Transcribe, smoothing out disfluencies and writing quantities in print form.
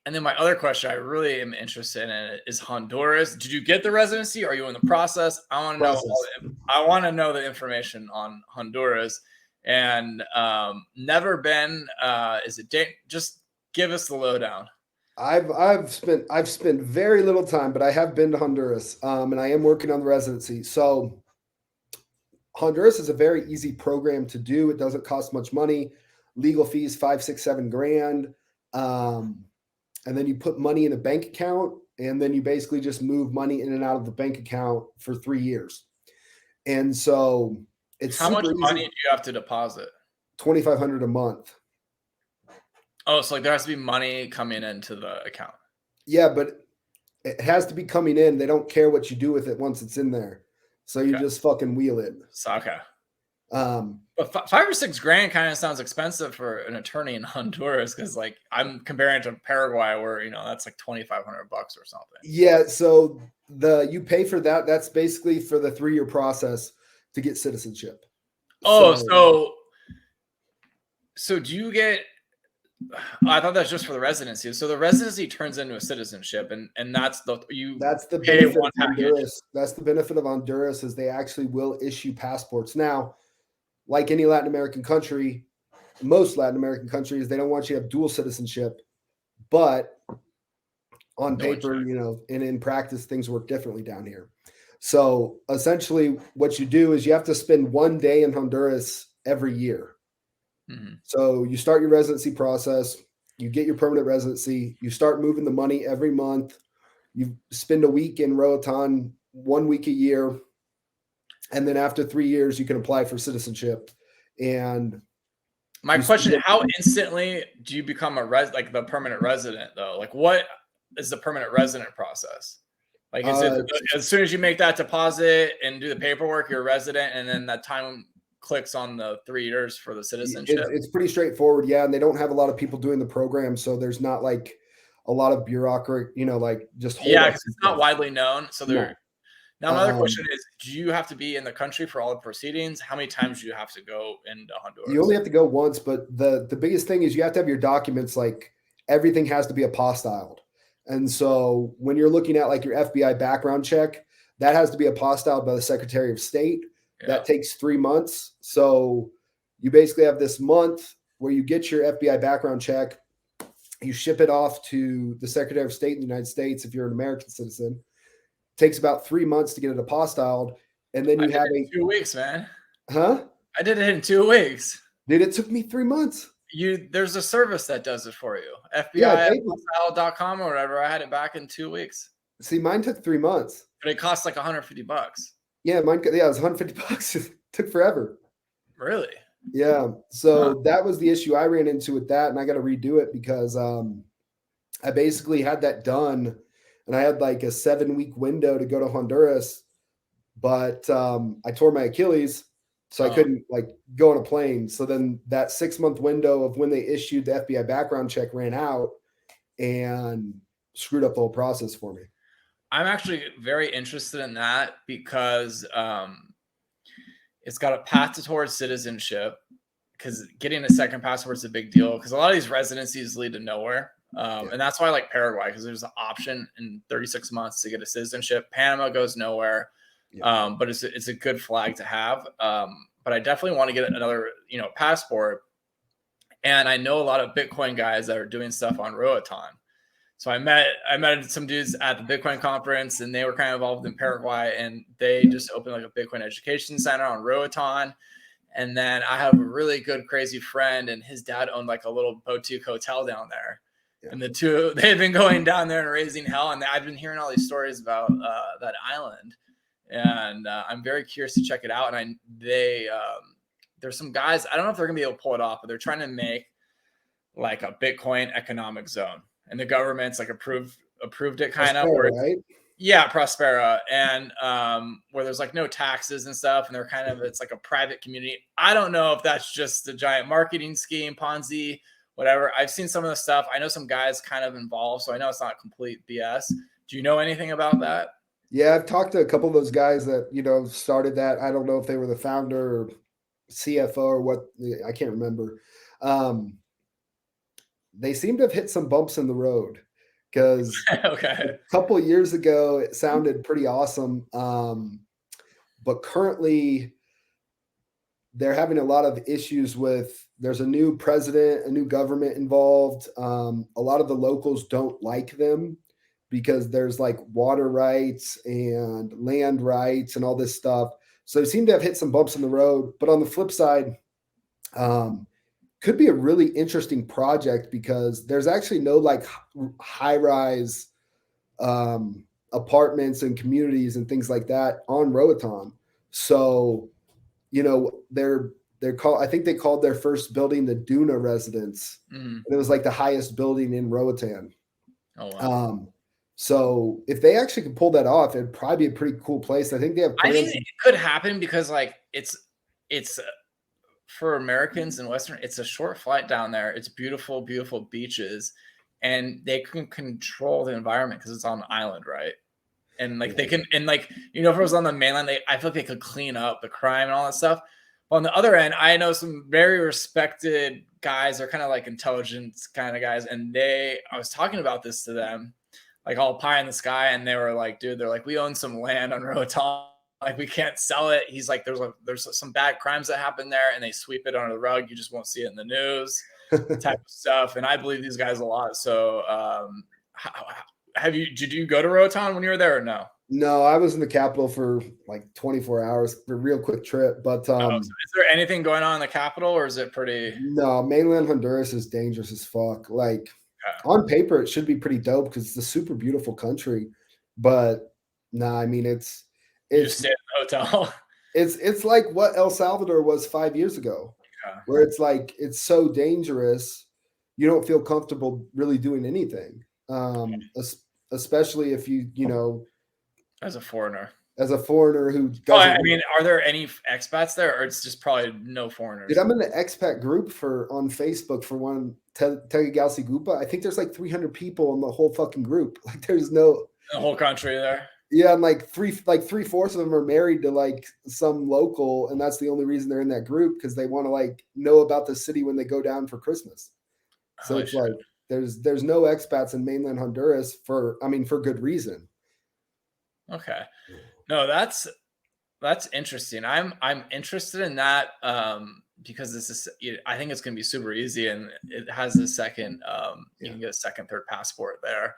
And then my other question I really am interested in is Honduras. Did you get the residency? Are you in the process? I want to know Process. I want to know the information on Honduras and never been. Is it just give us the lowdown? I've spent very little time, but I have been to Honduras, and I am working on the residency. So Honduras is a very easy program to do. It doesn't cost much money. Legal fees 5, 6, 7 grand, and then you put money in a bank account, and then you basically just move money in and out of the bank account for 3 years. And so it's How much super money easy. do you have to deposit? 2,500 a month. Oh, so like there has to be money coming into the account. Yeah, but it has to be coming in. They don't care what you do with it once it's in there. So you Okay. just fucking wheel it. So, okay. Um, But 5 or 6 grand kind of sounds expensive for an attorney in Honduras because, like, I'm comparing it to Paraguay, where that's like $2,500 or something. yeah, so you pay for that. That's basically for the 3-year process to get citizenship. Oh, So so do you get? I thought that's just for the residency. So the residency turns into a citizenship, and that's the that's the pay benefit one of package. Honduras. That's the benefit of Honduras is they actually will issue passports. Now, like any Latin American country, most Latin American countries, they don't want you to have dual citizenship, but on No one paper, check. and in practice, things work differently down here. So essentially, what you do is you have to spend 1 day in Honduras every year. Mm-hmm. So you start your residency process, you get your permanent residency, you start moving the money every month. You spend a week in Roatan, 1 week a year, and then after 3 years, you can apply for citizenship. And My question: how instantly do you become like the permanent resident, though? Like, what is the permanent resident process? Like, is it as soon as you make that deposit and do the paperwork, you're a resident, and then that time clicks on the 3 years for the citizenship? It's pretty straightforward, yeah. And they don't have a lot of people doing the program, so there's not like a lot of bureaucracy, like just Yeah, holdups. because it's not widely known. So No. Now, my other question is: do you have to be in the country for all the proceedings? How many times do you have to go into Honduras? You only have to go once, but the biggest thing is you have to have your documents. Like everything has to be apostilled. And so when you're looking at like your FBI background check, that has to be apostilled by the Secretary of State. Yeah. That takes 3 months. So you basically have this month where you get your FBI background check, you ship it off to the Secretary of State in the United States if you're an American citizen. It takes about 3 months to get it apostilled, and then you have 2 weeks, man. Huh? I did it in 2 weeks. Dude, it took me 3 months. There's a service that does it for you. Yeah, FBI.com or whatever. I had it back in 2 weeks. See, mine took 3 months. But it cost like $150. Yeah, it was $150. It took forever. Really? Yeah. So that was the issue I ran into with that, and I got to redo it because I basically had that done, and I had like a 7-week window to go to Honduras, but I tore my Achilles. So I couldn't like go on a plane. So then that 6-month window of when they issued the FBI background check ran out and screwed up the whole process for me. I'm actually very interested in that because it's got a path towards citizenship, because getting a second passport is a big deal because a lot of these residencies lead to nowhere. And that's why I like Paraguay, because there's an option in 36 months to get a citizenship. Panama goes nowhere. Yeah. But it's a good flag to have. But I definitely want to get another, passport. And I know a lot of Bitcoin guys that are doing stuff on Roatan. So I met some dudes at the Bitcoin conference, and they were kind of involved in Paraguay, and they just opened like a Bitcoin education center on Roatan. And then I have a really good, crazy friend, and his dad owned like a little boutique hotel down there. Yeah. And the two, they've been going down there and raising hell. And I've been hearing all these stories about that island. And I'm very curious to check it out. And there's some guys, I don't know if they're gonna be able to pull it off, but they're trying to make like a Bitcoin economic zone, and the government's like approved it kind of. Right? Yeah, Prospera, and where there's like no taxes and stuff, and it's like a private community. I don't know if that's just a giant marketing scheme, Ponzi, whatever. I've seen some of the stuff. I know some guys kind of involved, so I know it's not complete BS. Do you know anything about that? Yeah, I've talked to a couple of those guys that, started that. I don't know if they were the founder or CFO or what. I can't remember. They seem to have hit some bumps in the road. because a Okay. couple of years ago it sounded pretty awesome. But currently they're having a lot of issues with there's a new president, a new government involved. A lot of the locals don't like them because there's like water rights and land rights and all this stuff. So they seem to have hit some bumps in the road. But on the flip side, um, could be a really interesting project because there's actually no like high rise apartments and communities and things like that on Roatan. So, they're called, I think they called their first building the Duna Residence. Mhm. And it was like the highest building in Roatan. Oh wow. So if they actually could pull that off, it'd probably be a pretty cool place. I think they have I plans. think it could happen because like it's for Americans in Western, it's a short flight down there. It's beautiful, beautiful beaches, and they can control the environment because it's on an island, right? And like they can, and like if it was on the mainland, I feel like they could clean up the crime and all that stuff. But on the other end, I know some very respected guys. They're kind of like intelligence kind of guys, and I was talking about this to them, like all pie in the sky, and they were like, dude, they're like, we own some land on Roatan, like we can't sell it. He's like, there's some bad crimes that happen there, and they sweep it under the rug. You just won't see it in the news, type of stuff. And I believe these guys a lot. So, did you go to Roatan when you were there or no? No, I was in the capital for like 24 hours, a real quick trip. But So is there anything going on in the capital, or is it pretty? no, mainland Honduras is dangerous as fuck. Like on paper, it should be pretty dope because it's a super beautiful country. But no, I mean You just it's stay in the hotel. it's like what El Salvador was 5 years ago, Yeah. where it's like it's so dangerous, you don't feel comfortable really doing anything. Especially if As a foreigner. as a foreigner who Oh, doesn't. I mean, are there any expats there, or it's just probably no foreigners? Dude, I'm in the expat group on Facebook for one Tegucigalpa. I think there's like 300 people in the whole fucking group. Like there's no The whole country there. Yeah, and like three-fourths of them are married to like some local, and that's the only reason they're in that group because they want to like know about the city when they go down for Christmas. So Holy it's shit. like there's no expats in mainland Honduras for good reason. Okay. No, that's interesting. I'm interested in that because this is, I think it's going to be super easy, and it has a second you can get a second, third passport there.